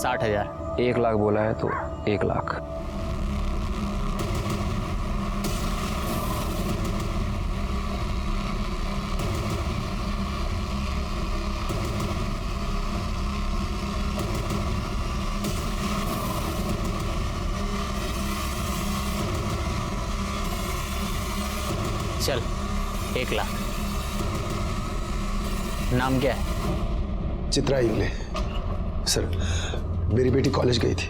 60,000। 1 लाख बोला है तो 1 लाख। चल 1 लाख। नाम क्या है? चित्रा इंगले। सर, मेरी बेटी कॉलेज गई थी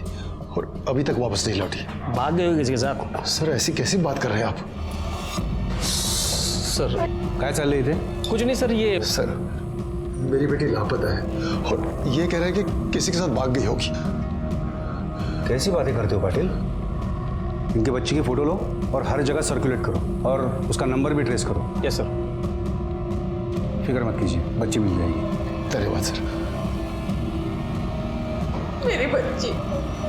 और अभी तक वापस नहीं लौटी। भाग गए हो किसी के साथ? सर, ऐसी कैसी बात कर रहे हैं आप? सर क्या चल रही थे? कुछ नहीं सर, ये सर, मेरी बेटी लापता है और ये कह रहे हैं कि किसी के साथ भाग गई होगी। कैसी बातें करते हो पाटिल? इनके बच्चे की फोटो लो और हर जगह सर्कुलेट करो और उसका नंबर भी ट्रेस करो। Yes sir. फिक्र मत कीजिए, बच्ची मिल जाएगी। धन्यवाद सर। मेरी बच्ची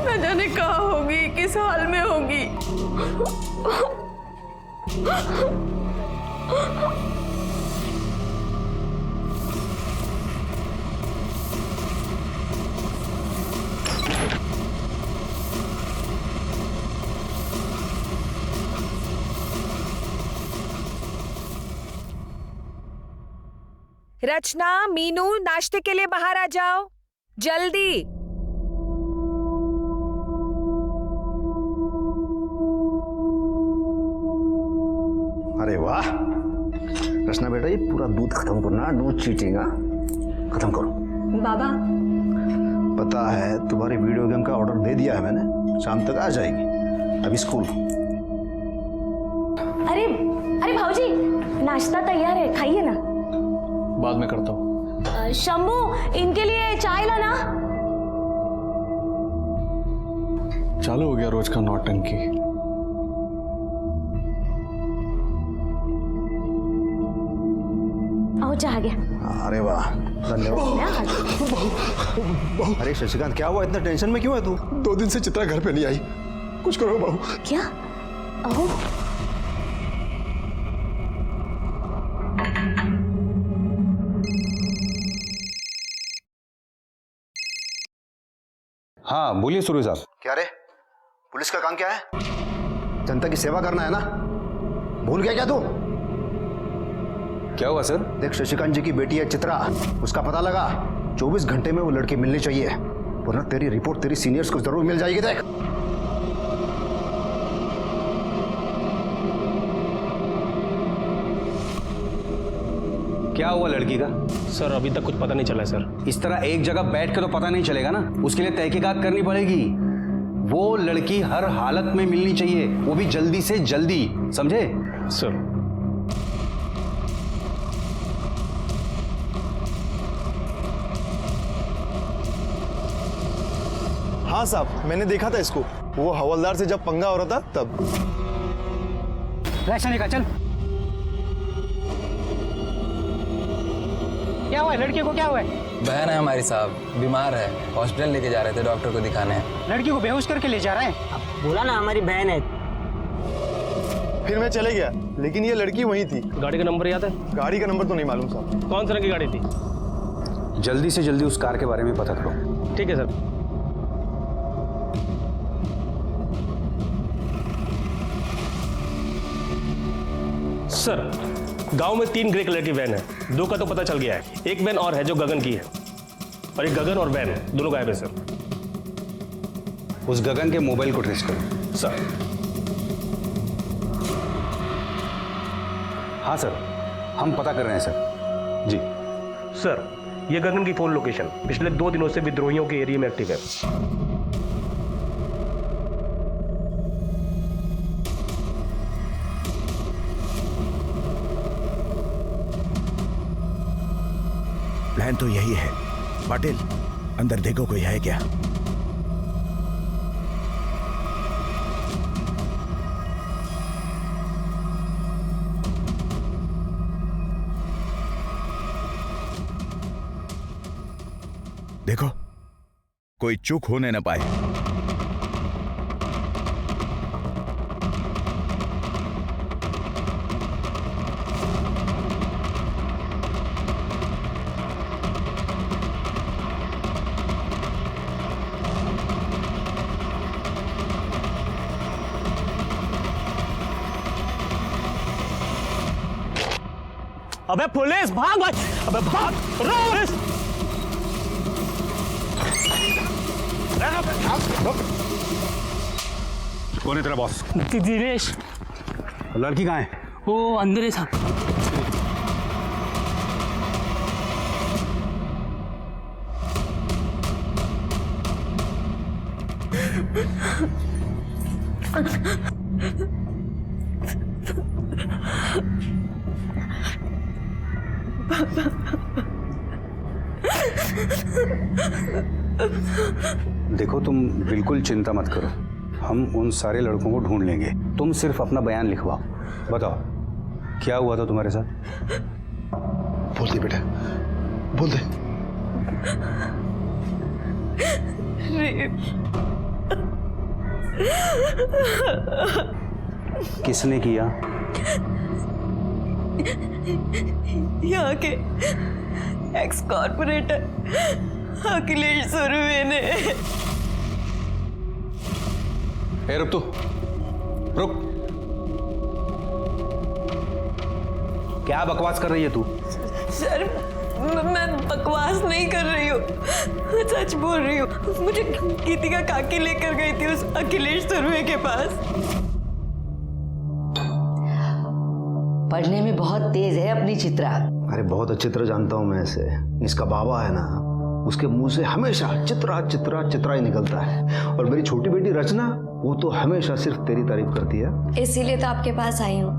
न जाने कहाँ होगी, किस हाल में होगी। रचना, मीनू, नाश्ते के लिए बाहर आ जाओ जल्दी। अरे वाह रचना बेटा, ये पूरा दूध खत्म करना, दूध चीटिंग खत्म करो। बाबा, पता है तुम्हारी वीडियो गेम का ऑर्डर दे दिया है मैंने, शाम तक आ जाएगी। अभी स्कूल। अरे अरे भाऊजी, नाश्ता तैयार है, खाइए ना। बाद में करता हूँ। शंभू, इनके लिए चाय लाना। चालू हो गया रोज का नौटंकी। आओ, चाह गया। अरे वाह, धन्यवाद। अरे शशिकांत, क्या हुआ? इतना टेंशन में क्यों है तू? 2 दिन से चित्रा घर पे नहीं आई। कुछ करो बाबू। क्या? आओ। हाँ बोलिए सुरभि साहब। क्या रे, पुलिस का काम क्या है? जनता की सेवा करना है ना? भूल गया क्या तू? क्या हुआ सर? देख, शशिकांत जी की बेटी है चित्रा, उसका पता लगा। 24 घंटे में वो लड़की मिलनी चाहिए, वरना तेरी रिपोर्ट तेरी सीनियर्स को जरूर मिल जाएगी। देख, क्या हुआ लड़की का? सर अभी तक कुछ पता नहीं चला है सर। इस तरह एक जगह बैठ के तो पता नहीं चलेगा ना, उसके लिए तहकीकात करनी पड़ेगी। वो लड़की हर हालत में मिलनी चाहिए, वो भी जल्दी से जल्दी, समझे? सर हाँ साहब, मैंने देखा था इसको, वो हवलदार से जब पंगा हो रहा था तब। का चल। क्या हुआ लड़की को? क्या हुआ है? बहन है हमारी साहब, बीमार है, हॉस्पिटल लेके जा रहे थे डॉक्टर को दिखाने। लड़की को बेहोश करके ले जा रहे हैं। बोला ना हमारी बहन है। फिर मैं चले गया, लेकिन ये लड़की वहीं थी। गाड़ी का नंबर याद है? गाड़ी का नंबर तो नहीं मालूम साहब। कौन सी रंग की गाड़ी थी? जल्दी से जल्दी उस कार के बारे में पता करो। ठीक है सर। सर, गांव में 3 ग्रे कलर की वैन है, 2 का तो पता चल गया है, एक वैन और है जो गगन की है, और एक गगन और वैन दोनों गायब है सर। उस गगन के मोबाइल को ट्रेस करो। सर। हाँ सर, हम पता कर रहे हैं सर। जी सर, ये गगन की फोन लोकेशन पिछले 2 दिनों से विद्रोहियों के एरिया में एक्टिव है। प्लान तो यही है। पाटिल, अंदर देखो कोई है क्या? देखो, कोई चूक होने न पाए। अबे पुलिस भाग भाई, अबे भाग, पुलिस। कौन है तेरा बॉस? दिनेश। लड़की कहाँ है? वो अंदर है साहब। देखो तुम बिल्कुल चिंता मत करो, हम उन सारे लड़कों को ढूंढ लेंगे। तुम सिर्फ अपना बयान लिखवाओ। बताओ क्या हुआ था तुम्हारे साथ? बोल दे बेटा, बोल दे। किसने किया? यहाँ के एक्स कॉर्पोरेटर अखिलेश सुरवे ने। रुक तू, रुक। क्या बकवास कर रही है तू? सर मैं बकवास नहीं कर रही हूँ, मैं सच बोल रही हूँ। मुझे गीतिका काकी लेकर गई थी उस अखिलेश सुरवे के पास। पढ़ने में बहुत तेज है अपनी चित्रा। अरे बहुत अच्छी तरह जानता हूँ मैं इसे। इसका बाबा है ना, उसके मुंह से हमेशा चित्रा चित्रा चित्रा ही निकलता है। और मेरी छोटी बेटी रचना, वो तो हमेशा सिर्फ तेरी तारीफ करती है। इसीलिए तो आपके पास आई हूँ।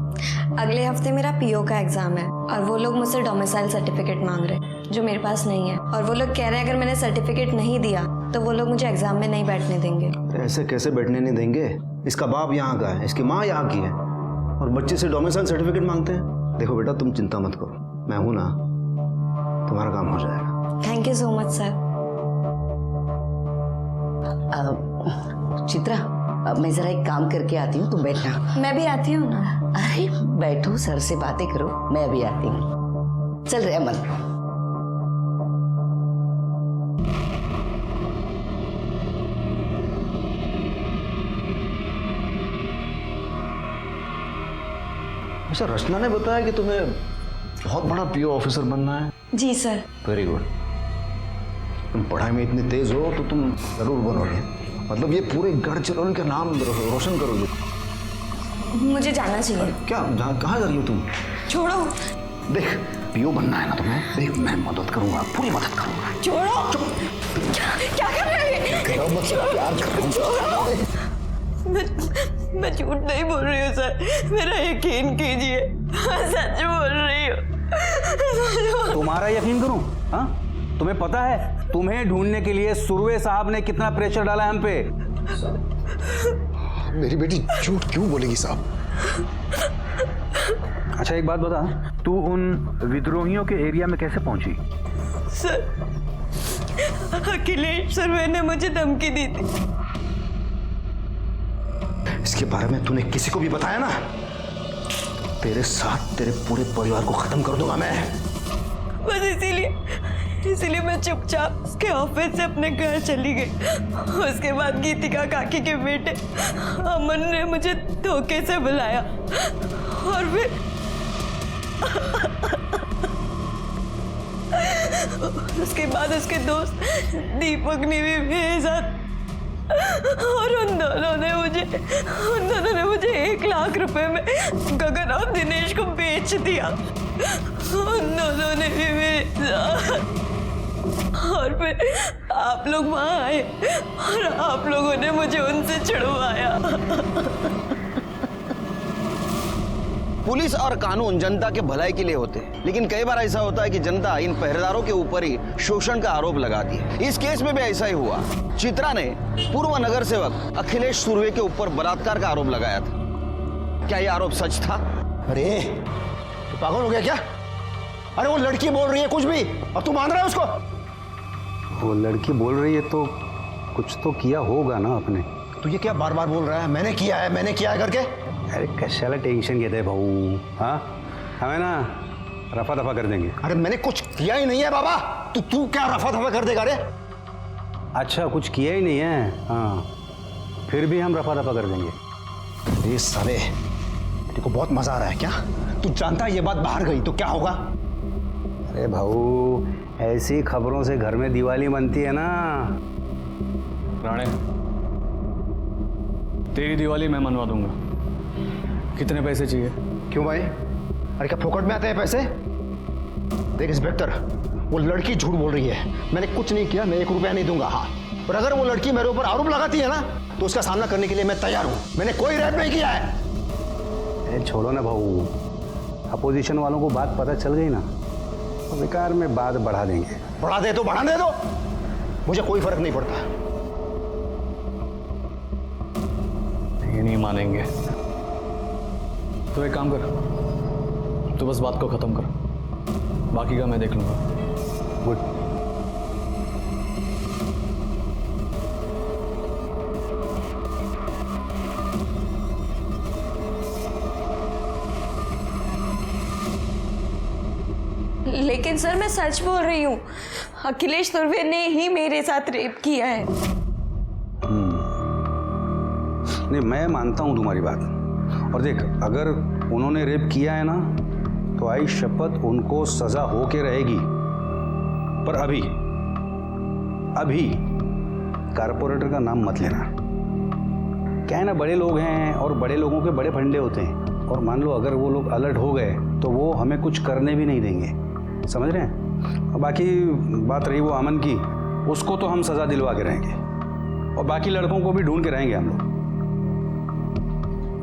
अगले हफ्ते मेरा पीओ का एग्जाम है और वो लोग मुझसे डोमिसाइल सर्टिफिकेट मांग रहे हैं जो मेरे पास नहीं है। और वो लोग कह रहे हैं अगर मैंने सर्टिफिकेट नहीं दिया तो वो लोग मुझे एग्जाम में नहीं बैठने देंगे। ऐसे कैसे बैठने नहीं देंगे? इसका बाप यहाँ का है, इसकी माँ यहाँ की है, और बच्चे से डोमिसाइल सर्टिफिकेट मांगते हैं। देखो बेटा तुम चिंता मत करो, मैं हूं ना, तुम्हारा काम हो जाएगा। Thank you so much sir. Chitra, अब मैं जरा एक काम करके आती हूँ, तुम बैठना। मैं भी आती हूँ ना। अरे बैठो, सर से बातें करो, मैं अभी आती हूँ। चल रहे अमन। अच्छा, रचना ने बताया कि तुम्हें बहुत बड़ा पीओ ऑफिसर बनना है। जी सर। Very good. तुम पढ़ाई में इतने तेज हो तो तुम जरूर बनोगे। मतलब ये पूरे गढ़चिरौली का नाम रोशन करोगे। मुझे जाना चाहिए। क्या कहाँ जा रही हो तुम? छोड़ो। देख, पीओ बनना है ना तुम्हें, देख मैं मदद करूंगा, पूरी मदद करूंगा। छोड़ो। क्या कर रहे हो? मैं झूठ नहीं बोल रही हूँ सर, मेरा यकीन कीजिए, मैं सच बोल रही हूँ। तुम्हारा यकीन करूं? हाँ, तुम्हें पता है तुम्हें ढूंढने के लिए सुरवे साहब ने कितना प्रेशर डाला है हम पे? मेरी बेटी झूठ क्यों बोलेगी साहब? अच्छा एक बात बता, तू उन विद्रोहियों के एरिया में कैसे पहुंची? सर अखिलेश सुरवे ने मुझे धमकी दी थी। इसके बारे में तूने किसी को भी बताया ना, तेरे साथ तेरे पूरे परिवार को खत्म कर दूंगा मैं। बस इसीलिए मैं चुपचाप उसके ऑफिस से अपने घर चली गई। उसके बाद गीतिका काकी के बेटे अमन ने मुझे धोखे से बुलाया और फिर उसके बाद उसके दोस्त दीपक ने भी भेजा और उन दोनों ने मुझे 1 लाख रुपए में गगन और दिनेश को बेच दिया। उन दोनों ने भी मेरे और फिर आप लोग वहां आए और आप लोगों ने मुझे उनसे छुड़वाया। पुलिस और कानून जनता के भलाई के लिए होते हैं, लेकिन कई बार ऐसा होता है कि जनता इन पहरेदारों के ऊपर ही शोषण का आरोप लगाती है। इस केस में भी ऐसा ही हुआ। चित्रा ने पूर्व नगर सेवक अखिलेश सुरवे के ऊपर बलात्कार का आरोप लगाया था। क्या यह आरोप सच था? अरे तू पागल हो गया क्या? अरे वो लड़की बोल रही है कुछ भी और तू मान रहा है उसको? वो लड़की बोल रही है तो कुछ तो किया होगा ना आपने। तू ये क्या बार बार बोल रहा है, मैंने किया है करके? अरे कशाला टेंशन घेते भाऊ? हाँ, हमें ना रफा दफा कर देंगे। अरे मैंने कुछ किया ही नहीं है बाबा, तू क्या रफा दफा कर देगा? रे अच्छा कुछ किया ही नहीं है? हाँ, फिर भी हम रफा दफा कर देंगे। ये साले देखो बहुत मजा आ रहा है क्या? तू जानता है ये बात बाहर गई तो क्या होगा? अरे भाऊ, ऐसी खबरों से घर में दिवाली बनती है ना। राणे, तेरी दिवाली मैं मनवा दूंगा। कितने पैसे चाहिए? क्यों भाई? अरे क्या फोकट में आते हैं पैसे? देख इंस्पेक्टर, वो लड़की झूठ बोल रही है। मैंने कुछ नहीं किया, मैं 1 रुपया नहीं दूंगा। हाँ, और अगर वो लड़की मेरे ऊपर आरोप लगाती है ना तो उसका सामना करने के लिए मैं तैयार हूं। मैंने कोई रेप नहीं किया है। छोड़ो ना भाऊ, अपोजिशन वालों को बात पता चल गई ना तो बेकार में बात बढ़ा देंगे। बढ़ा दे तो बढ़ाने दो, मुझे कोई फर्क नहीं पड़ता। ये नहीं मानेंगे तो एक काम कर, तो बस बात को खत्म कर, बाकी का मैं देख लूंगा। गुड। लेकिन सर मैं सच बोल रही हूँ, अखिलेश सुरवे ने ही मेरे साथ रेप किया है। नहीं, मैं मानता हूं तुम्हारी बात। और देख, अगर उन्होंने रेप किया है ना तो आई शपथ उनको सजा हो के रहेगी। पर अभी कारपोरेटर का नाम मत लेना। क्या है ना, बड़े लोग हैं और बड़े लोगों के बड़े फंडे होते हैं। और मान लो अगर वो लोग अलर्ट हो गए तो वो हमें कुछ करने भी नहीं देंगे, समझ रहे हैं? और बाकी बात रही वो अमन की, उसको तो हम सजा दिलवा के रहेंगे और बाकी लड़कों को भी ढूंढ के रहेंगे हम लोग।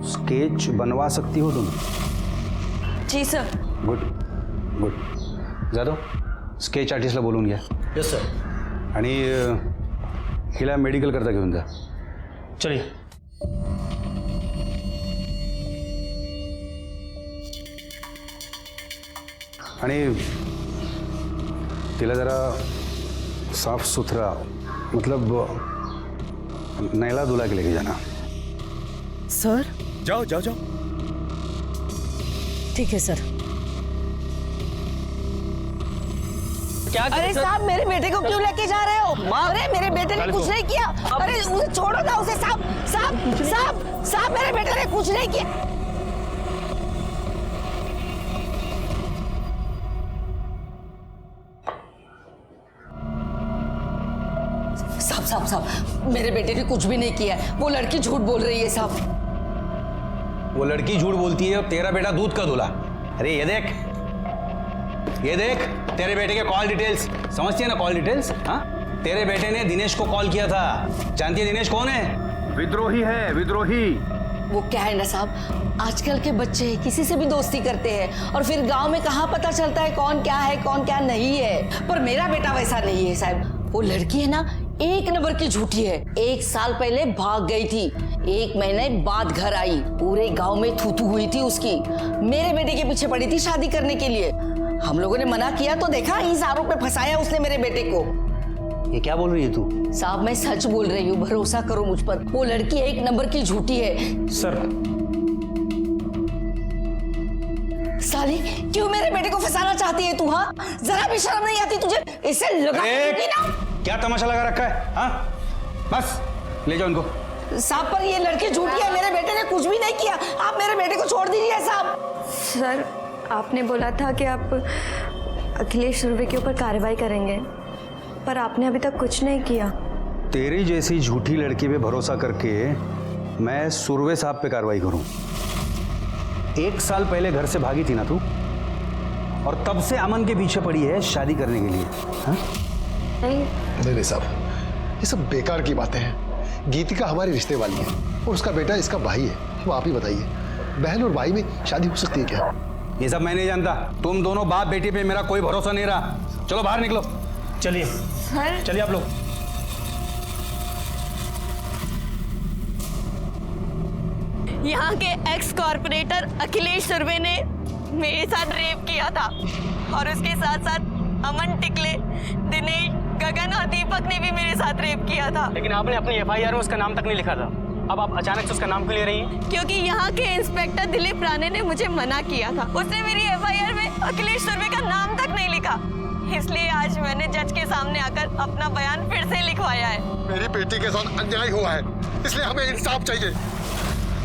स्केच बनवा सकती हो तुम? जी sir. Good good. Jadhav, sketch आर्टिस्टला बोलून घ्या। Yes sir. आणि हिला मेडिकल करता घेऊन जा। चलिए। आणि तिला जरा साफ सुथरा, मतलब नैला धुला के लेके जाना। सर? जाओ जाओ जाओ। ठीक है सर। क्या? अरे साहब, मेरे बेटे को क्यों लेके जा रहे हो? अरे मेरे बेटे ने कुछ नहीं किया। अरे उसे छोड़ो ना, उसे। साहब साहब साहब साहब, मेरे बेटे ने कुछ नहीं किया। साहब साहब साहब, मेरे बेटे ने कुछ भी नहीं किया है। वो लड़की झूठ बोल रही है साहब। वो लड़की झूठ बोलती है और तेरा बेटा दूध का दूल्हा। अरे ये देख तेरे बेटे के कॉल डिटेल्स, समझती है ना कॉल डिटेल्स? हाँ, तेरे बेटे ने दिनेश को कॉल किया था। जानती है दिनेश कौन है? विद्रोही है, विद्रोही। वो क्या है ना साहब, आजकल के बच्चे किसी से भी दोस्ती करते हैं और फिर गांव में कहाँ पता चलता है कौन क्या नहीं है। पर मेरा बेटा वैसा नहीं है साहब। वो लड़की है ना, 1 नंबर की झूठी है। 1 साल पहले भाग गई थी, 1 महीने बाद घर आई। पूरे गांव में थू-थू हुई थी उसकी। मेरे बेटे के पीछे पड़ी थी शादी करने के लिए। हम लोगों ने मना किया तो देखा, इस आरोप में फंसाया उसने मेरे बेटे को। ये क्या बोल रही है तू? साहब मैं सच बोल रही हूँ, भरोसा करो मुझ पर। वो लड़की 1 नंबर की झूठी है। सर, साली, क्यों मेरे बेटे को फंसाना चाहती है तू? हाँ, जरा भी शर्म नहीं आती तुझे? इसे लगा ना। क्या तमाशा लगा रखा है? हाँ, बस ले जाओ इनको। साहब, पर ये लड़की झूठी है। मेरे बेटे ने कुछ भी नहीं किया। आप मेरे बेटे को छोड़ दीजिए साहब। सर, आपने बोला था कि आप अखिलेश सुरवे के ऊपर कार्रवाई करेंगे, पर आपने अभी तक कुछ नहीं किया। तेरी जैसी झूठी लड़की पे भरोसा करके मैं सुरवे साहब पे कार्रवाई करूं? 1 साल पहले घर से भागी थी ना तू, और तब से अमन के पीछे पड़ी है शादी करने के लिए। हाँ? नहीं साहब, ये सब बेकार की बातें हैं। गीतिका हमारी रिश्ते वाली है और उसका बेटा इसका भाई है। अब आप ही बताइए, बहन और भाई में शादी हो सकती है क्या? ये सब मैं नहीं जानता। तुम दोनों बाप बेटी पे मेरा कोई भरोसा नहीं रहा। चलो बाहर निकलो। चलिए सर, चलिए आप लोग। यहाँ के एक्स कॉर्पोरेटर अखिलेश सुरवे ने मेरे साथ रेप किया था और उसके साथ साथ अमन टिकले, दिनेश, गगन और दीपक ने भी मेरे साथ रेप किया था। लेकिन आपने अपनी FIR में उसका नाम तक नहीं लिखा था। अब आप अचानक से उसका नाम क्यों ले रही हैं? क्योंकि यहाँ के इंस्पेक्टर दिलीप राणे ने मुझे मना किया था। उसने मेरी FIR में अखिलेश सुरवे का नाम तक नहीं लिखा। इसलिए आज मैंने जज के सामने आकर अपना बयान फिर से लिखवाया है। मेरी बेटी के साथ अन्याय हुआ है, इसलिए हमें इंसाफ चाहिए।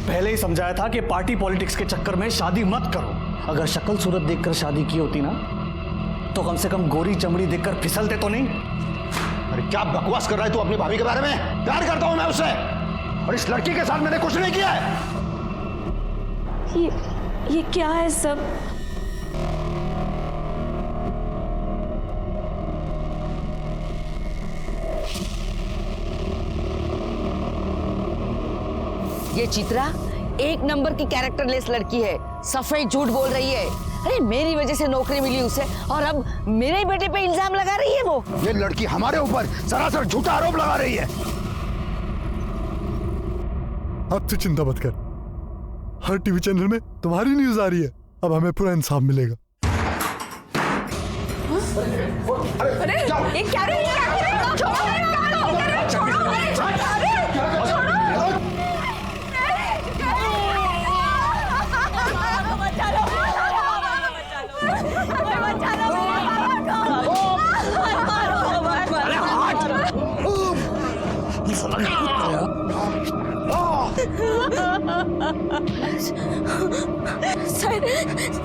पहले ही समझाया था कि पार्टी पॉलिटिक्स के चक्कर में शादी मत करो। अगर शक्ल सूरत देखकर शादी की होती ना तो कम से कम गोरी चमड़ी देखकर फिसलते तो नहीं। अरे क्या बकवास कर रहा है तू अपनी भाभी के बारे में? प्यार करता हूं मैं उससे, और इस लड़की के साथ मैंने कुछ नहीं किया है। ये क्या है सब? ये चित्रा एक नंबर की कैरेक्टरलेस लड़की है, सफेद झूठ बोल रही है। अरे मेरी वजह से नौकरी मिली उसे और अब मेरे बेटे पे इल्जाम लगा रही है वो। ये लड़की हमारे ऊपर सरासर झूठा आरोप लगा रही है। अब तू चिंता मत कर, हर टीवी चैनल में तुम्हारी न्यूज आ रही है। अब हमें पूरा इंसाफ मिलेगा। अरे ये क्या रे?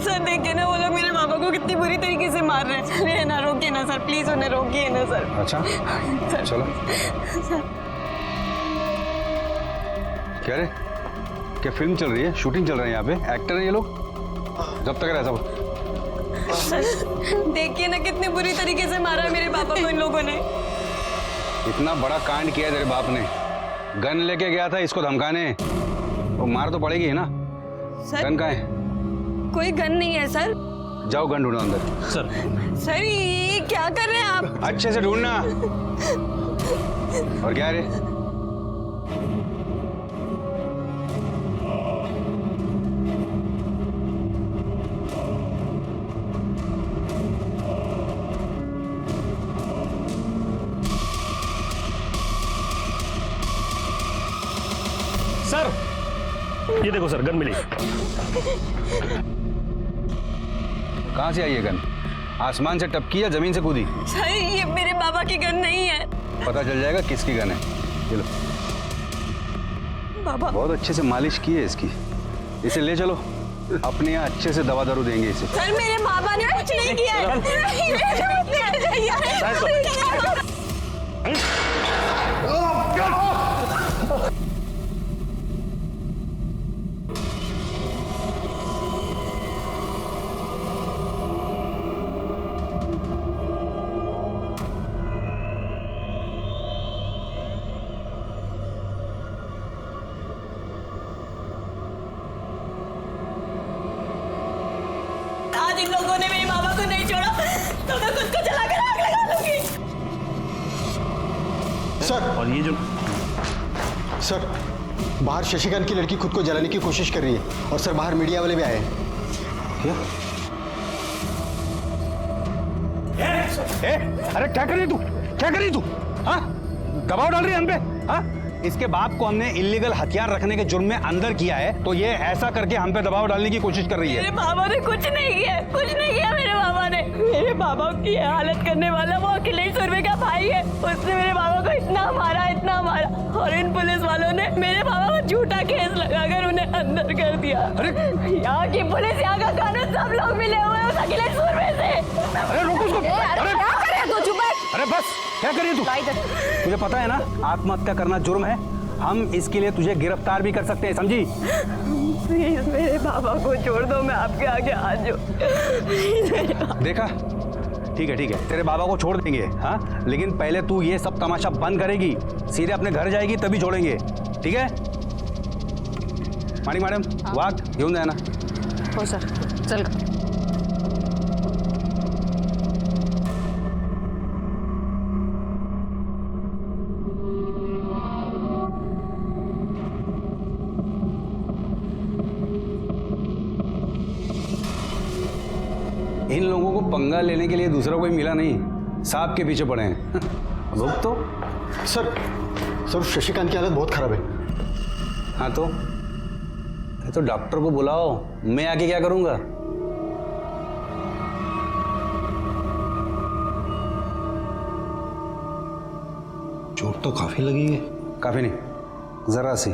सर देखिए ना, वो लोग मेरे पापा को कितनी बुरी तरीके से मार रहे हैं। अरे ना, रोकिए ना सर, प्लीज उन्हें रोकिए ना सर। अच्छा सर, चलो। सर। क्या रे, क्या फिल्म चल रही है, शूटिंग चल रही है यहाँ पे? एक्टर है ये लोग? जब तक ऐसा सर देखिए ना, कितनी बुरी तरीके से मारा है मेरे पापा को इन लोगों ने। इतना बड़ा कांड किया तेरे बाप ने, गन लेके गया था इसको धमकाने, वो मार तो पड़ेगी है ना। सर गन कहाँ है? कोई गन नहीं है सर। जाओ गन ढूंढो अंदर। सर ये क्या कर रहे हैं आप? अच्छे से ढूंढना। और क्या रे? सर ये देखो सर, गन मिली। कहाँ से आई ये गन? आसमान से टपकी या जमीन से कूदी? सर ये मेरे बाबा की गन नहीं है। पता चल जाएगा किसकी गन है। चलो बाबा। बहुत अच्छे से मालिश की है इसकी, इसे ले चलो, अपने यहाँ अच्छे से दवा दारू देंगे इसे। सर मेरे बाबा ने कुछ नहीं किया है। आज इन लोगों ने मेरे बाबा को नहीं छोड़ा तो मैं खुद को जलाकर आग लगा दूंगी। सर, और ये जो सर बाहर शशिकांत की लड़की खुद को जलाने की कोशिश कर रही है, और सर बाहर मीडिया वाले भी आए हैं। क्या? अरे क्या कर रही तू? क्या कर रही तू? हाँ, दबाव डाल रही है हम पे? हाँ, इसके बाप को हमने इल्लीगल हथियार रखने के जुर्म में अंदर किया है, तो ये ऐसा करके हम पे दबाव डालने की कोशिश कर रही है। मेरे बाबा ने कुछ नहीं किया, कुछ नहीं किया मेरे बाबा ने। मेरे बाबा की हालत करने वाला वो अखिलेश सुरवे का भाई है। उसने मेरे बाबा को इतना मारा, और इन पुलिस वालों ने मेरे बाबा को झूठा केस लगाकर उन्हें अंदर कर दिया। अरे यहाँ की पुलिस, यहाँ का कानून, सब लोग मिले हुए हैं उस अखिलेश सुरवे से। अरे रुको उसको। अरे क्या कर रहे हो तू? चुप है। अरे बस, क्या कर रही तू? तुझे पता है ना आत्महत्या करना जुर्म है, हम इसके लिए तुझे गिरफ्तार भी कर सकते हैं, समझी? प्लीज मेरे बाबा को छोड़ दो, मैं आपके आगे हाथ जोड़। देखा, ठीक है, तेरे बाबा को छोड़ देंगे, हाँ, लेकिन पहले तू ये सब तमाशा बंद करेगी, सीधे अपने घर जाएगी तभी छोड़ेंगे, ठीक है? मानिक मैडम, वाक घेऊन जाए ना। हो सर, चल। इन लोगों को पंगा लेने के लिए दूसरा कोई मिला नहीं, सांप के पीछे पड़े हैं। लोग तो सर शशिकांत की हालत बहुत खराब है। हाँ तो डॉक्टर को बुलाओ, मैं आके क्या करूंगा? चोट तो काफी लगी है। काफी नहीं, जरा सी।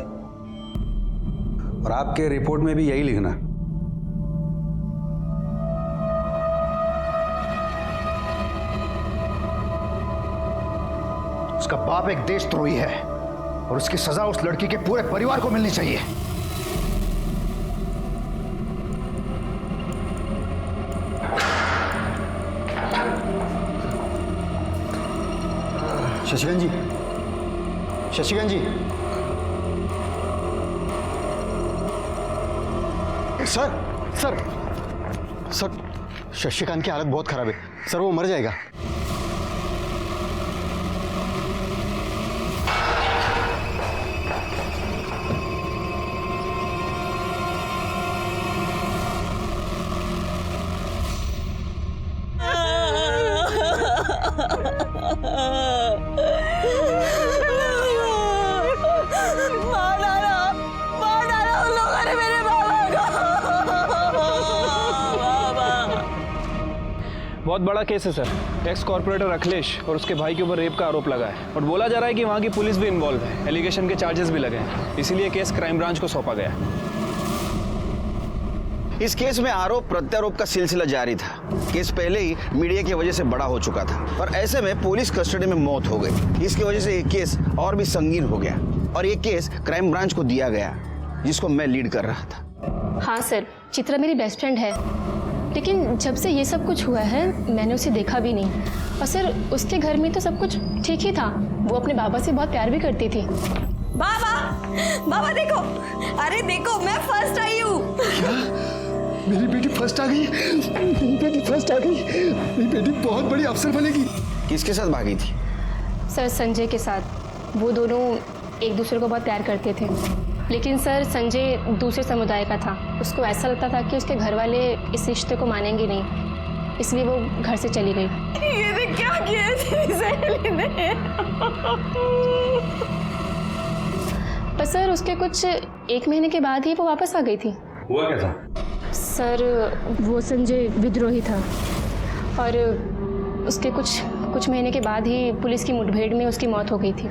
और आपके रिपोर्ट में भी यही लिखना। उसका बाप एक देशद्रोही है और उसकी सजा उस लड़की के पूरे परिवार को मिलनी चाहिए। शशिकांत जी, शशिकांत जी। सर सर सर, शशिकांत की हालत बहुत खराब है सर, वो मर जाएगा। बहुत बड़ा केस है सर। एक्स कॉर्पोरेटर अखिलेश और उसके भाई के ऊपर रेप का आरोप लगा है और बोला जा रहा है कि वहाँ की पुलिस भी इन्वॉल्व है। एलिगेशन के चार्जेस भी लगे हैं, इसीलिए केस क्राइम ब्रांच को सौंपा गया। इस केस में आरोप प्रत्यारोप का सिलसिला जारी था। केस पहले ही मीडिया की वजह से बड़ा हो चुका था और ऐसे में पुलिस कस्टडी में मौत हो गई। इसकी वजह से ये केस और भी संगीन हो गया और ये केस क्राइम ब्रांच को दिया गया, जिसको मैं लीड कर रहा था। हाँ सर, चित्रा मेरी बेस्ट फ्रेंड है, लेकिन जब से ये सब कुछ हुआ है मैंने उसे देखा भी नहीं। और सर उसके घर में तो सब कुछ ठीक ही था, वो अपने बाबा से बहुत प्यार भी करती थी। बाबा, बाबा देखो, अरे देखो मैं फर्स्ट आई हूँ। क्या? मेरी बेटी फर्स्ट आ गई? मेरी बेटी फर्स्ट आ गई? मेरी बेटी बहुत बड़ी अफसर बनेगी। किसके साथ भागी थी? सर संजय के साथ। वो दोनों एक दूसरे को बहुत प्यार करते थे, लेकिन सर संजय दूसरे समुदाय का था। उसको ऐसा लगता था कि उसके घर वाले इस रिश्ते को मानेंगे नहीं, इसलिए वो घर से चली गई। ये क्या किया सहेली ने? पर सर उसके कुछ 1 महीने के बाद ही वो वापस आ गई थी। हुआ क्या था? सर वो संजय विद्रोही था और उसके कुछ महीने के बाद ही पुलिस की मुठभेड़ में उसकी मौत हो गई थी।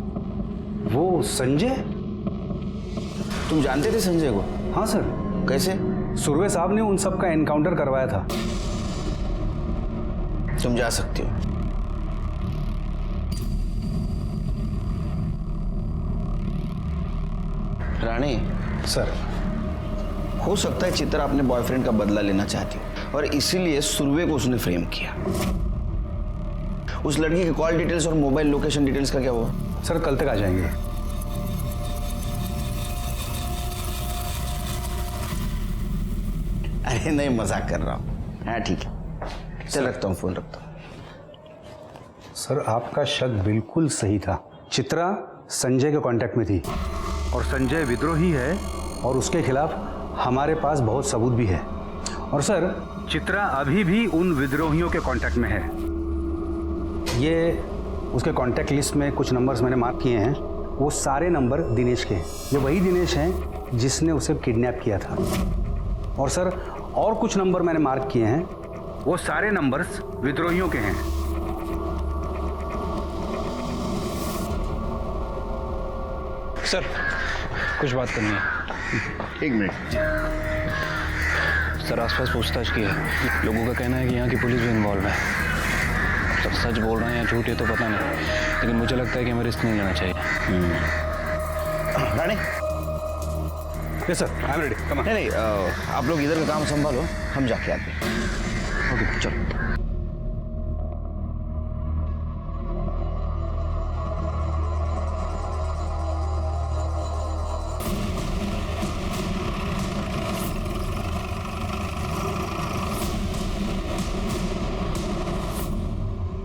वो संजय? तुम जानते थे संजय को? हाँ सर। कैसे? सुरवे साहब ने उन सब का एनकाउंटर करवाया था। तुम जा सकते हो। रानी सर, हो सकता है चित्रा अपने बॉयफ्रेंड का बदला लेना चाहती हो और इसीलिए सुरवे को उसने फ्रेम किया। उस लड़की के कॉल डिटेल्स और मोबाइल लोकेशन डिटेल्स का क्या हुआ? सर कल तक आ जाएंगे। अरे नहीं, मजाक कर रहा हूँ। हाँ ठीक है, चल रखता हूँ, फोन रखता हूँ। सर आपका शक बिल्कुल सही था। चित्रा संजय के कांटेक्ट में थी और संजय विद्रोही है और उसके खिलाफ हमारे पास बहुत सबूत भी है। और सर चित्रा अभी भी उन विद्रोहियों के कांटेक्ट में है। ये उसके कांटेक्ट लिस्ट में कुछ नंबर्स मैंने मार्क किए हैं, वो सारे नंबर दिनेश के हैं। ये वही दिनेश हैं जिसने उसे किडनैप किया था। और सर और कुछ नंबर मैंने मार्क किए हैं, वो सारे नंबर्स विद्रोहियों के हैं। सर कुछ बात करनी है। 1 मिनट। सर आसपास पूछताछ की है, लोगों का कहना है कि यहाँ की पुलिस भी इन्वॉल्व है। सर सच बोल रहे हैं या झूठ, ये तो पता नहीं, लेकिन मुझे लगता है कि हमें रिस्क नहीं लेना चाहिए। Rani? Yes sir, I am ready. Come on. नहीं, आप लोग इधर का काम संभालो, हम जाके आते हैं। ओके चलो।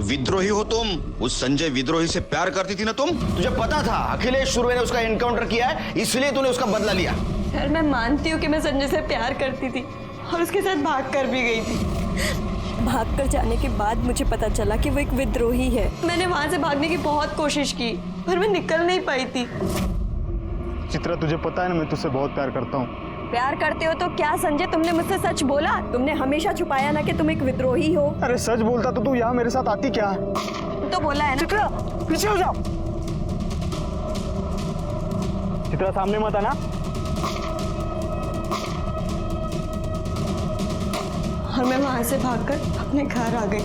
विद्रोही हो तुम? उस संजय विद्रोही से प्यार करती थी ना तुम? तुझे पता था अखिलेश सुरवे ने उसका एनकाउंटर किया है, इसलिए तूने उसका बदला लिया। सर मैं मानती हूँ कि मैं संजय से प्यार करती थी और उसके साथ भाग कर भी गई थी। भाग कर जाने के बाद मुझे पता चला कि वो एक विद्रोही है। मैंने वहां से भागने की बहुत कोशिश की पर मैं निकल नहीं पाई थी। चित्रा तुझे पता है ना मैं तुझसे बहुत प्यार करता हूँ। प्यार करते हो तो क्या संजय तुमने मुझसे सच बोला? तुमने हमेशा छुपाया ना कि तुम एक विद्रोही हो। अरे सच बोलता तो तू यहाँ मेरे साथ आती क्या? तो बोला है ना। चित्रा पीछे हो जाओ। चित्रा सामने मत आना। वहाँ से भागकर अपने घर आ गई।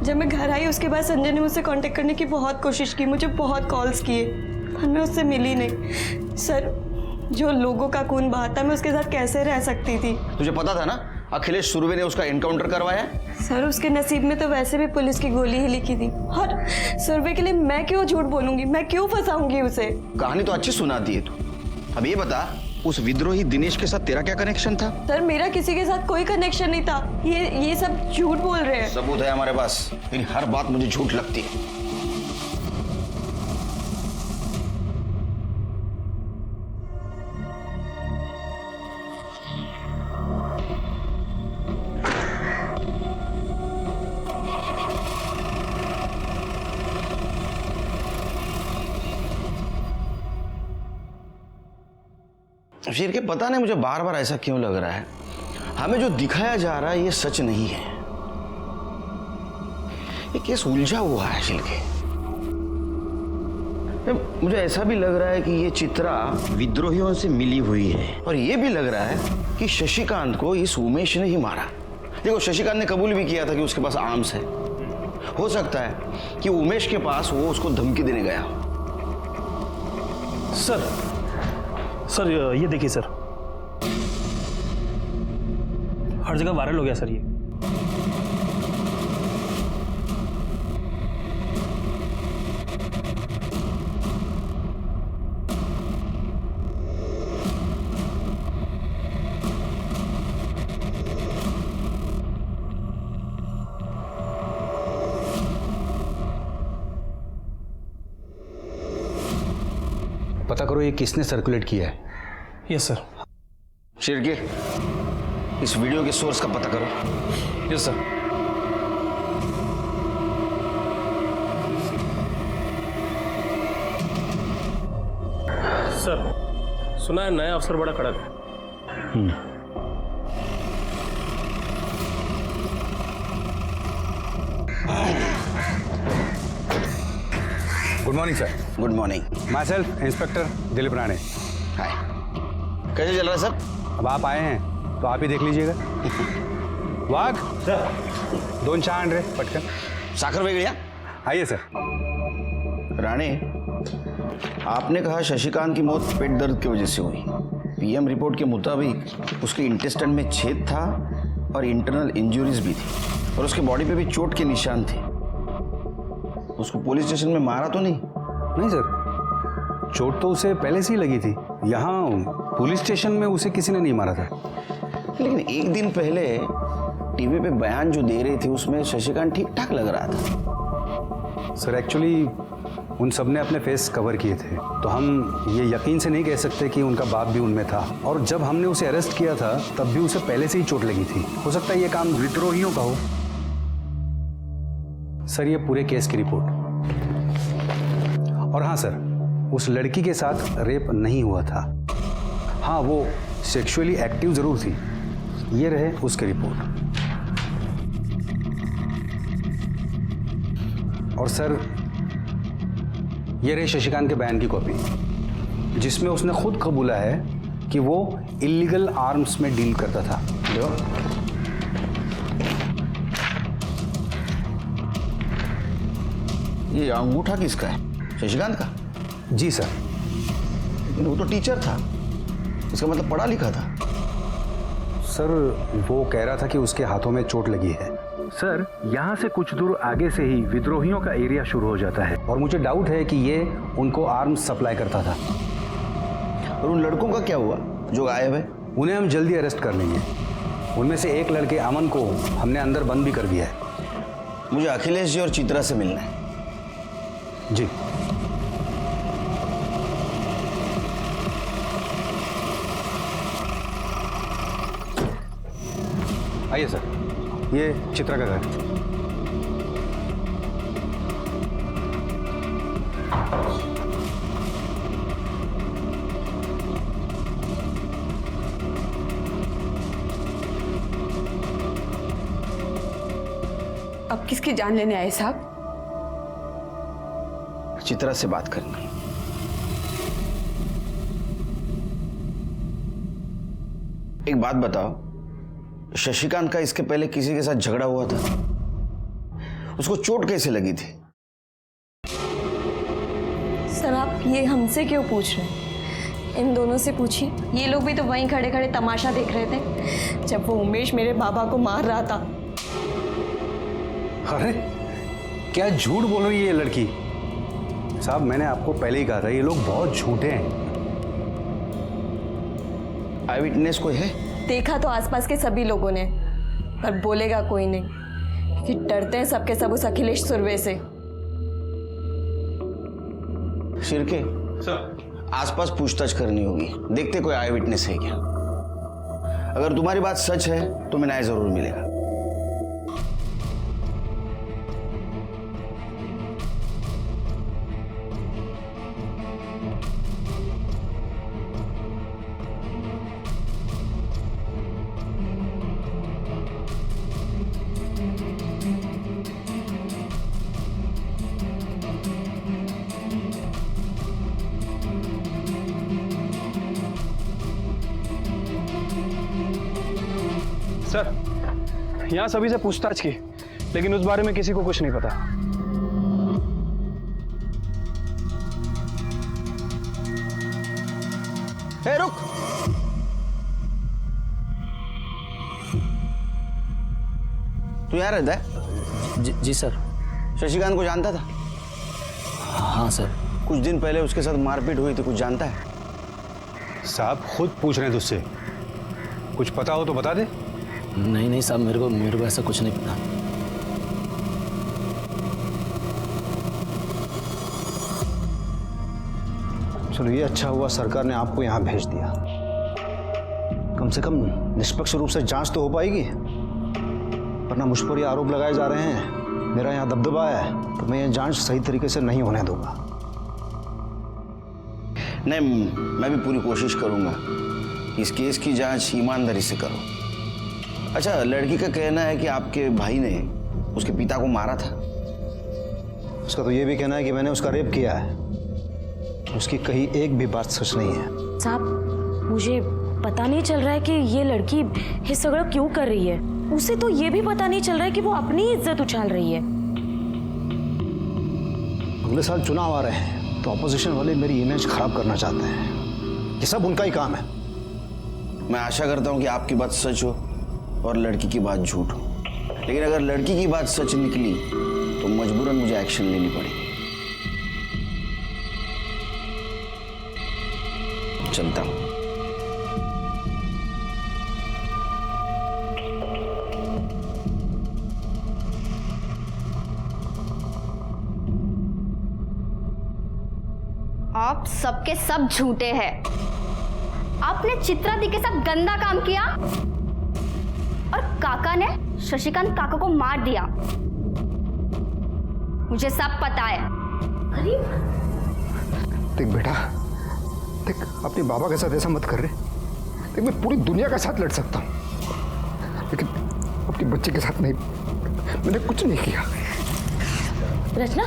जब मैं घर आई उसके बाद संजय ने मुझसे कांटेक्ट करने की बहुत कोशिश की, मुझे बहुत कॉल्स किए, पर मैं उससे मिली नहीं। सर, जो लोगों का खून बहाता, मैं उसके साथ कैसे रह सकती थी? तुझे पता था ना अखिलेश सुरवे ने उसका एनकाउंटर करवाया? सर, उसके नसीब में तो वैसे भी पुलिस की गोली ही लिखी थी, और सुरवे के लिए मैं क्यों झूठ बोलूंगी, मैं क्यों फंसाऊंगी उसे? कहानी तो अच्छी सुनाती है तू। अब ये बता, उस विद्रोही दिनेश के साथ तेरा क्या कनेक्शन था? सर, मेरा किसी के साथ कोई कनेक्शन नहीं था। ये सब झूठ बोल रहे हैं। सबूत है हमारे पास, लेकिन हर बात मुझे झूठ लगती है। शेर के पता नहीं मुझे बार बार ऐसा क्यों लग रहा है, हमें जो दिखाया जा रहा है ये सच नहीं है। ये केस उलझा हुआ है शिल्के। मुझे ऐसा भी लग रहा है कि ये चित्रा विद्रोहियों से मिली हुई है, और ये भी लग रहा है कि शशिकांत को इस उमेश ने ही मारा। देखो, शशिकांत ने कबूल भी किया था कि उसके पास आर्म्स है। हो सकता है कि उमेश के पास वो उसको धमकी देने गया। सर ये देखिए सर, हर जगह वायरल हो गया सर ये। पता करो ये किसने सर्कुलेट किया है। Yes sir. शिर्के, इस वीडियो के सोर्स का पता करो। Yes sir. सर, सुना है नया अफसर बड़ा कड़क है। Good morning sir. Good morning. Myself inspector Dilip Rane. Hi, कैसे चल रहा है सब? अब आप आए हैं तो आप ही देख लीजिएगा। वाघ सर, 2 चहा आण रे पटकन। साखर वेगळ्या। आइए सर। राणे, आपने कहा शशिकांत की मौत पेट दर्द की वजह से हुई। पीएम रिपोर्ट के मुताबिक उसके इंटेस्टाइन में छेद था और इंटरनल इंजरीज भी थी, और उसके बॉडी पे भी चोट के निशान थे। उसको पुलिस स्टेशन में मारा तो नहीं? नहीं सर, चोट तो उसे पहले से ही लगी थी। यहाँ पुलिस स्टेशन में उसे किसी ने नहीं मारा था। लेकिन एक दिन पहले टीवी पे बयान जो दे रहे थे उसमें शशिकांत ठीक ठाक लग रहा था। सर, एक्चुअली उन सब ने अपने फेस कवर किए थे, तो हम ये यकीन से नहीं कह सकते कि उनका बाप भी उनमें था। और जब हमने उसे अरेस्ट किया था तब भी उसे पहले से ही चोट लगी थी। हो सकता है ये काम विद्रोहियों का हो। सर, ये पूरे केस की रिपोर्ट। और हाँ सर, उस लड़की के साथ रेप नहीं हुआ था। हाँ, वो सेक्सुअली एक्टिव जरूर थी। ये रहे उसकी रिपोर्ट। और सर, ये रहे शशिकांत के बयान की कॉपी, जिसमें उसने खुद कबूला है कि वो इलीगल आर्म्स में डील करता था। जो ये अंगूठा किसका है? शशिकांत का? जी सर। लेकिन वो तो टीचर था, इसका मतलब पढ़ा लिखा था। सर, वो कह रहा था कि उसके हाथों में चोट लगी है। सर, यहाँ से कुछ दूर आगे से ही विद्रोहियों का एरिया शुरू हो जाता है, और मुझे डाउट है कि ये उनको आर्म्स सप्लाई करता था। और उन लड़कों का क्या हुआ जो गायब है? उन्हें हम जल्दी अरेस्ट कर लेंगे। उनमें से एक लड़के अमन को हमने अंदर बंद भी कर दिया है। मुझे अखिलेश जी और चित्रा से मिलना है। जी। आइए सर, ये चित्रा का घर। अब किसकी जान लेने आए साहब? चित्रा से बात करनी। एक बात बताओ, शशिकांत का इसके पहले किसी के साथ झगड़ा हुआ था? उसको चोट कैसे लगी थी? सर आप ये हमसे क्यों पूछ रहे हैं? इन दोनों से पूछिए। ये लोग भी तो वहीं खड़े खड़े तमाशा देख रहे थे जब वो उमेश मेरे बाबा को मार रहा था। अरे क्या झूठ बोल रही है ये लड़की? साहब मैंने आपको पहले ही कहा था ये लोग बहुत झूठे हैं। आई विटनेस कोई है? देखा तो आसपास के सभी लोगों ने, पर बोलेगा कोई नहीं कि डरते हैं सबके सब उस अखिलेश सुरवे से। शिर्के आसपास पूछताछ करनी होगी, देखते कोई आई विटनेस है क्या। अगर तुम्हारी बात सच है तो मैं न्याय जरूर मिलेगा। सर यहाँ सभी से पूछताछ की, लेकिन उस बारे में किसी को कुछ नहीं पता। हे रुक, तू यहाँ रहता है? जी सर। शशिकांत को जानता था? हाँ सर। कुछ दिन पहले उसके साथ मारपीट हुई थी, कुछ जानता है? साहब खुद पूछ रहे हैं तुझसे, कुछ पता हो तो बता दे। नहीं साहब, मेरे को ऐसा कुछ नहीं पता। चलो ये अच्छा हुआ सरकार ने आपको यहाँ भेज दिया, कम से कम निष्पक्ष रूप से जांच तो हो पाएगी। वरना मुझ पर ये आरोप लगाए जा रहे हैं, मेरा यहाँ दबदबा है, तो मैं ये जांच सही तरीके से नहीं होने दूंगा। नहीं, मैं भी पूरी कोशिश करूंगा इस केस की जांच ईमानदारी से करो। अच्छा, लड़की का कहना है कि आपके भाई ने उसके पिता को मारा था। उसका तो ये भी कहना है कि मैंने उसका रेप किया है। उसकी कहीं एक भी बात सच नहीं है। साहब मुझे पता नहीं चल रहा है कि ये लड़की ये सगळं क्यों कर रही है। उसे तो ये भी पता नहीं चल रहा है कि वो अपनी इज्जत उछाल रही है। अगले साल चुनाव आ रहे हैं तो ऑपोजिशन वाले मेरी इमेज खराब करना चाहते हैं। ये सब उनका ही काम है। मैं आशा करता हूं कि आपकी बात सच हो और लड़की की बात झूठ हो, लेकिन अगर लड़की की बात सच निकली तो मजबूरन मुझे एक्शन लेनी पड़ेगी। चलता हूं। आप सबके सब झूठे हैं। आपने चित्रा दी के साथ गंदा काम किया और काका ने शशिकांत काका को मार दिया। मुझे सब पता है। देख बेटा, देख अपने बाबा के साथ ऐसा मत कर रहे। देख मैं पूरी दुनिया के साथ लड़ सकता हूँ, लेकिन अपने बच्चे के साथ नहीं। मैंने कुछ नहीं किया। रचना,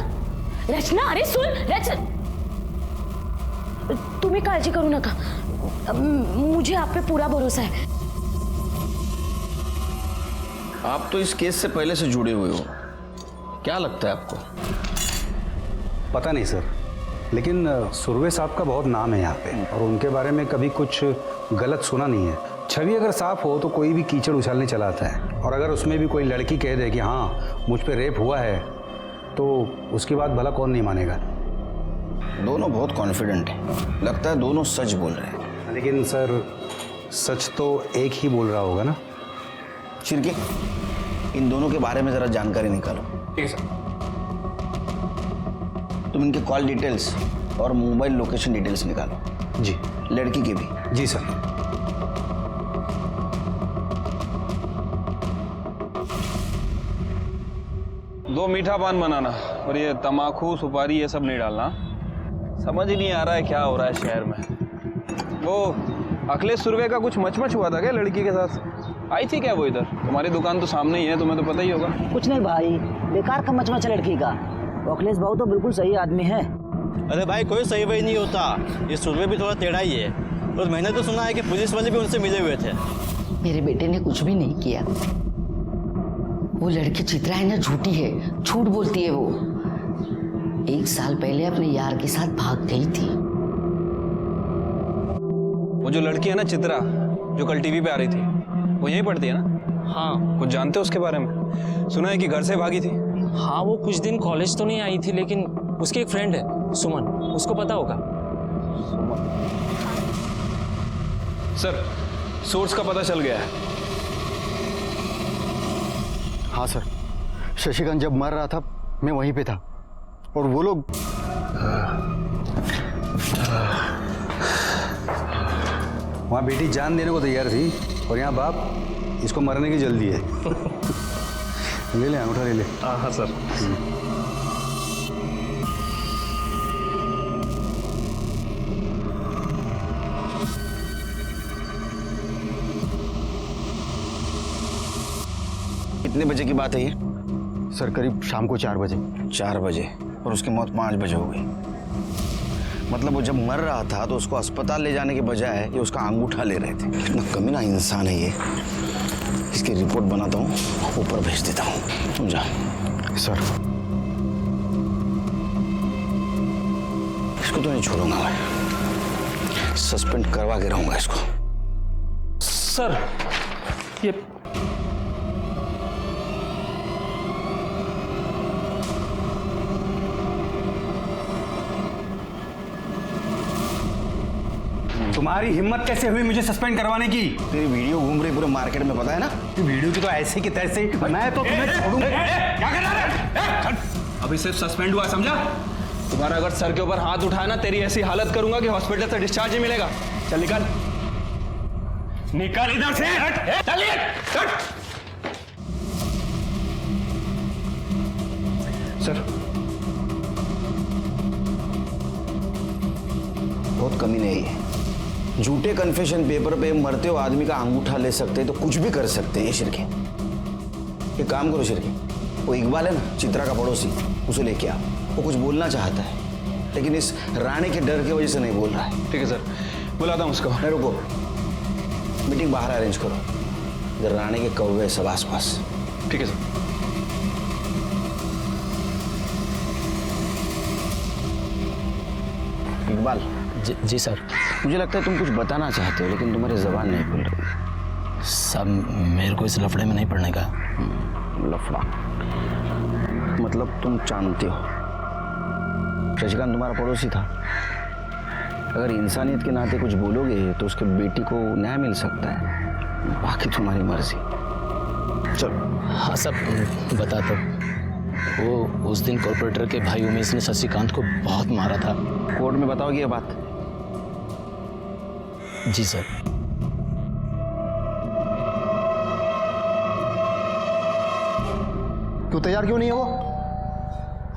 रचना, अरे सुन रचना, तुम्हें काळजी करू नका, मुझे आप पे पूरा भरोसा है। आप तो इस केस से पहले से जुड़े हुए हो, क्या लगता है आपको? पता नहीं सर, लेकिन सुरवे साहब का बहुत नाम है यहाँ पे और उनके बारे में कभी कुछ गलत सुना नहीं है। छवि अगर साफ हो तो कोई भी कीचड़ उछालने चला आता है, और अगर उसमें भी कोई लड़की कह दे कि हाँ मुझ पे रेप हुआ है तो उसकी बात भला कौन नहीं मानेगा। दोनों बहुत कॉन्फिडेंट हैं, लगता है दोनों सच बोल रहे हैं। लेकिन सर सच तो एक ही बोल रहा होगा ना। चिरके, इन दोनों के बारे में जरा जानकारी निकालो। ठीक है सर। तुम इनके कॉल डिटेल्स और मोबाइल लोकेशन डिटेल्स निकालो। जी। लड़की के भी। जी सर। दो मीठा पान बनाना और ये तमाकू सुपारी ये सब नहीं डालना। समझ ही नहीं आ रहा है क्या हो रहा है शहर में। वो अखिलेश सुरवे का कुछ मचमच हुआ था क्या लड़की के साथ? आई थी क्या वो इधर? तुम्हारी दुकान तो सामने ही है, तुम्हें तो पता ही होगा। कुछ नहीं भाई, बेकार का मचमच है लड़की का। अखिलेश बाबू तो बिल्कुल सही आदमी है। अरे भाई कोई सही वही नहीं होता, ये सुरवे भी थोड़ा टेढ़ा ही है। और मैंने तो सुना है कि पुलिस वाले भी उनसे मिले हुए थे। मेरे बेटे ने कुछ भी नहीं किया। वो लड़की चित्रा है ना, झूठी है, झूठ बोलती है वो। 1 साल पहले अपने यार के साथ भाग गई थी। वो जो लड़की है ना चित्रा, जो कल टीवी पे आ रही थी, वो यहीं पढ़ती है ना? हाँ। कुछ जानते हो उसके बारे में? सुना है कि घर से भागी थी। हाँ, वो कुछ दिन कॉलेज तो नहीं आई थी, लेकिन उसकी एक फ्रेंड है सुमन, उसको पता होगा। सर, सोर्स का पता चल गया है। हाँ सर, शशिकांत जब मर रहा था मैं वहीं पे था और वो लोग वहाँ बेटी जान देने को तैयार थी और यहाँ बाप इसको मरने की जल्दी है। ले ले अंगूठा ले ले। हाँ सर। कितने बजे की बात है ये? सर करीब शाम को 4 बजे। 4 बजे और उसकी मौत 5 बजे हो गई। मतलब वो जब मर रहा था तो उसको अस्पताल ले जाने के बजाय ये उसका अंगूठा ले रहे थे। कितना कमीना इंसान है ये। इसकी रिपोर्ट बनाता हूँ, ऊपर भेज देता हूँ। तुम जा। सर इसको तो नहीं छोड़ूंगा मैं, सस्पेंड करवा के रहूंगा इसको। सर ये तुम्हारी हिम्मत कैसे हुई मुझे सस्पेंड करवाने की? तेरी वीडियो घूम रही पूरे मार्केट में, पता है ना? वीडियो की तो ऐसे की तैसे मैं तो तुम्हें छोड़ूंगा। क्या कर रहा है? अभी सिर्फ सस्पेंड हुआ, समझा? तुम्हारा अगर सर के ऊपर हाथ उठाया ना, तेरी ऐसी हालत करूंगा कि हॉस्पिटल से डिस्चार्ज ही मिलेगा। चल निकल, निकल इधर से। चलिए सर बहुत कमी नहीं है। झूठे कन्फेशन पेपर पे मरते हुए आदमी का अंगूठा ले सकते हैं तो कुछ भी कर सकते हैं ये शिरके। एक काम करो शिरके, वो इकबाल है ना चित्रा का पड़ोसी, उसे लेके आओ। वो कुछ बोलना चाहता है लेकिन इस राणे के डर की वजह से नहीं बोल रहा है। ठीक है सर, बुलाता हूँ उसको। नहीं रुको, मीटिंग बाहर अरेंज करो, इधर राणे के कौवे सब आसपास। ठीक है सर। इकबाल। जी सर। मुझे लगता है तुम कुछ बताना चाहते हो लेकिन तुम्हारी जबान नहीं खुल रही। सब मेरे को इस लफड़े में नहीं पड़ने का। लफड़ा मतलब तुम जानते हो शशिकांत तुम्हारा पड़ोसी था। अगर इंसानियत के नाते कुछ बोलोगे तो उसके बेटी को न्याय मिल सकता है, बाकी तुम्हारी मर्जी। चलो। हाँ सब बता दो। वो उस दिन कॉर्पोरेटर के भाई उमेश ने शशिकांत को बहुत मारा था। कोर्ट में बताओगे ये बात? जी सर। क्यों तैयार क्यों नहीं है वो?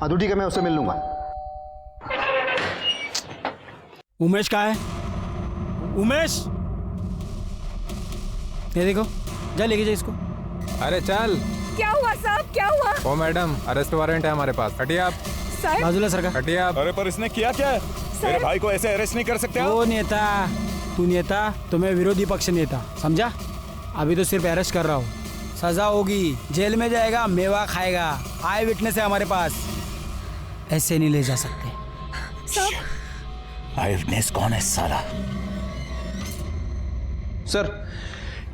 हाँ तो ठीक है, मैं उससे मिल लूंगा। उमेश कहाँ है? उमेश, ये देखो, जा लेके जा इसको। अरे चल। क्या हुआ साहब, क्या हुआ? ओ मैडम, अरेस्ट वारंट है हमारे पास। हटिए आप। बाजूला सरकार। हटिए आप। अरे पर इसने किया क्या है? मेरे भाई को ऐसे अरेस्ट नहीं कर सकते आप। वो नेता, तू नेता तो मैं विरोधी पक्ष नेता, समझा? अभी तो सिर्फ अरेस्ट कर रहा हूँ, सजा होगी, जेल में जाएगा, मेवा खाएगा। आए विटनेस है हमारे पास, ऐसे नहीं ले जा सकते। आई विटनेस कौन है साला? सर,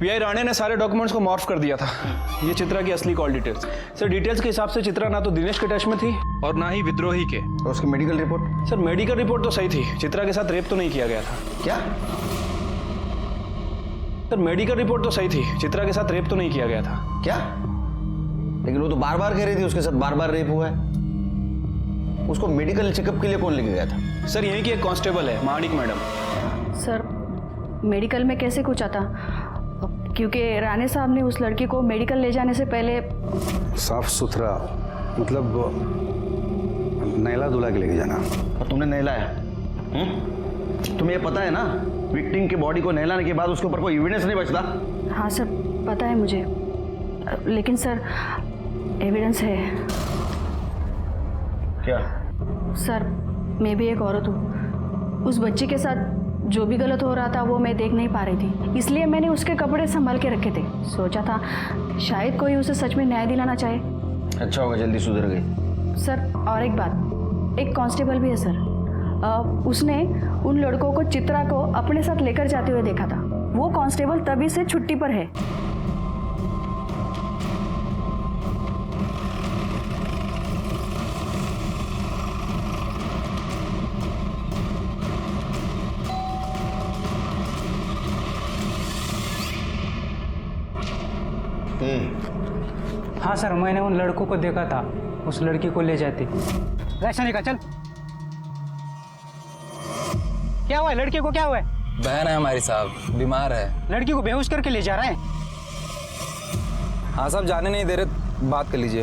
पीआई राणे ने सारे डॉक्यूमेंट्स को मॉर्फ कर दिया था। ये चित्रा की असली कॉल डिटेल्स। सर डिटेल्स के हिसाब से चित्रा ना तो दिनेश के टच में थी और ना ही विद्रोही के। और उसकी medical report? Sir medical report तो सही थी, चित्रा के साथ रेप तो नहीं किया गया था। क्या? सर मेडिकल रिपोर्ट तो सही थी, चित्रा के साथ रेप तो नहीं किया गया था। क्या? लेकिन वो तो बार बार कह रही थी उसके साथ बार बार रेप हुआ है। उसको मेडिकल चेकअप के लिए कौन लेके गया था? सर यहीं की एक कांस्टेबल है, महाडिक मैडम। सर मेडिकल में कैसे कुछ आता? क्योंकि राणे साहब ने उस लड़की को मेडिकल ले जाने से पहले साफ सुथरा, मतलब नहला धुला के लेके जाना। और तुमने नहलाया? तुम्हें ये पता है ना विक्टिम की बॉडी को नहलाने के बाद उसके ऊपर कोई एविडेंस नहीं बचता? हाँ सर पता है मुझे, लेकिन सर एविडेंस है। क्या? सर मैं भी एक औरत हूँ, उस बच्ची के साथ जो भी गलत हो रहा था वो मैं देख नहीं पा रही थी, इसलिए मैंने उसके कपड़े संभाल के रखे थे। सोचा था शायद कोई उसे सच में न्याय दिलाना चाहे। अच्छा होगा जल्दी सुधर गई। सर और एक बात, एक कांस्टेबल भी है सर, उसने उन लड़कों को चित्रा को अपने साथ लेकर जाते हुए देखा था। वो कांस्टेबल तभी से छुट्टी पर है। हाँ सर, मैंने उन लड़कों को देखा था, उस लड़की को ले जाते। ऐसा नहीं का, चल। क्या हुआ है लड़के को, क्या हुआ है? बहन है हमारी साहब, बीमार है। लड़की को बेहोश करके ले जा रहे हैं? हाँ साहब, जाने नहीं दे रहे, बात कर लीजिए।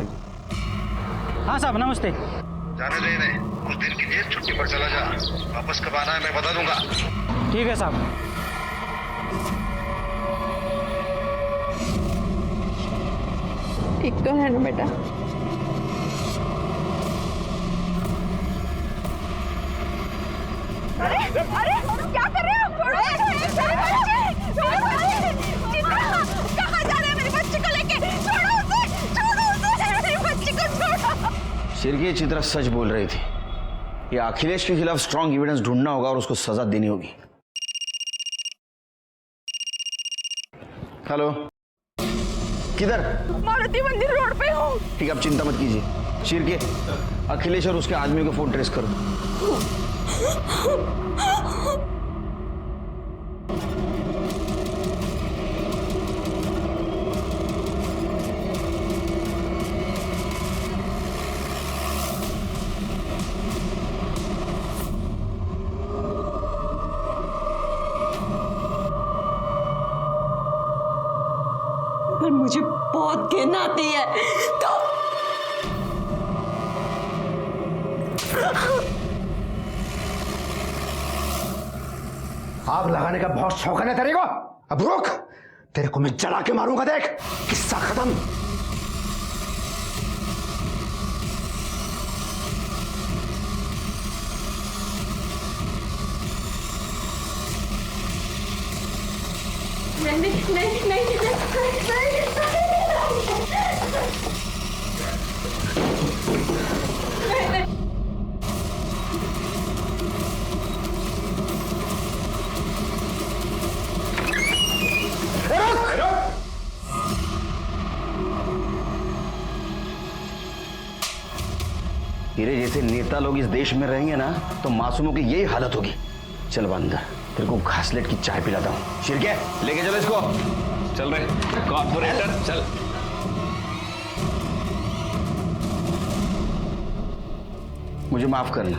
हाँ साहब नमस्ते। जाने दे इन्हें, कुछ दिन की जेल छुट्टी पर चला जा, वापस कब आना है मैं बता दूंगा। ठीक है साहब। ठीक तो है ना बेटा? अरे अरे क्या कर रहे हो? छोड़ो कहाँ जा रहे हैं मेरी बच्ची को लेके? छोड़ो उसे, मेरी बच्ची को छोड़ो। शिरके चित्रा सच बोल रही थी। ये अखिलेश के खिलाफ स्ट्रॉन्ग एविडेंस ढूंढना होगा और उसको सजा देनी होगी। हेलो, किधर? मारुति मंदिर रोड पे हूँ। ठीक है, आप चिंता मत कीजिए। शिरके, अखिलेश और उसके आदमियों के फोन ट्रेस करो। पर मुझे बहुत घिन आती है तो आग लगाने का बहुत शौक है ना तेरे को? अब रुक, तेरे को मैं जला के मारूंगा, देख। किस्सा खत्म। तेरे जैसे नेता लोग इस देश में रहेंगे ना तो मासूमों की यही हालत होगी। चल बंदर, तेरे को घासलेट की चाय पिलाता हूँ। शिरके, लेके चलो इसको। चल रहे कॉर्पोरेटर, चल। मुझे माफ करना,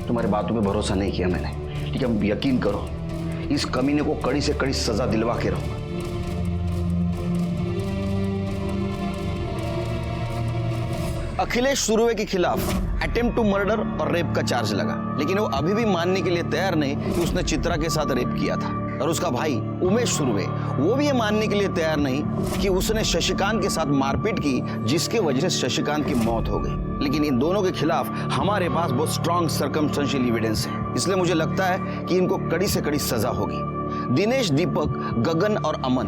तुम्हारी बातों पे भरोसा नहीं किया मैंने, ठीक है? अब यकीन करो, इस कमीने को कड़ी से कड़ी सजा दिलवा के रहूंगा। अखिलेश सुरवे के खिलाफ अटेम्प्ट टू मर्डर और रेप का चार्ज लगा, लेकिन वो अभी भी मानने के लिए तैयार नहीं कि उसने चित्रा के साथ रेप किया था। और उसका भाई उमेश सुरवे, वो भी ये मानने के लिए तैयार नहीं कि उसने शशिकांत के साथ मारपीट की, जिसके वजह से शशिकांत की मौत हो गई। लेकिन इन दोनों के खिलाफ हमारे पास बहुत स्ट्रॉन्ग सर्कमस्टेंशियल एविडेंस है, इसलिए मुझे लगता है कि इनको कड़ी से कड़ी सजा होगी। दिनेश, दीपक, गगन और अमन,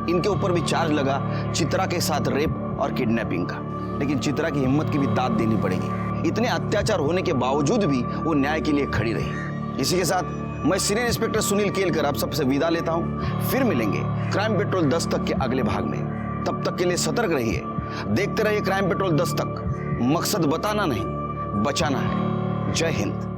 इनके ऊपर भी चार्ज लगा चित्रा के साथ रेप और किडनैपिंग का, लेकिन चित्रा की हिम्मत की भी दाद देनी पड़ेगी। इतने अत्याचार होने के बावजूद भी वो न्याय के लिए खड़ी रही। इसी के साथ मैं सीनियर इंस्पेक्टर सुनील केलकर आप सबसे विदा लेता हूं। फिर मिलेंगे क्राइम पेट्रोल 10 तक के अगले भाग में। तब तक के लिए सतर्क रहिए, देखते रहिए क्राइम पेट्रोल 10 तक। मकसद बताना नहीं, बचाना है। जय हिंद।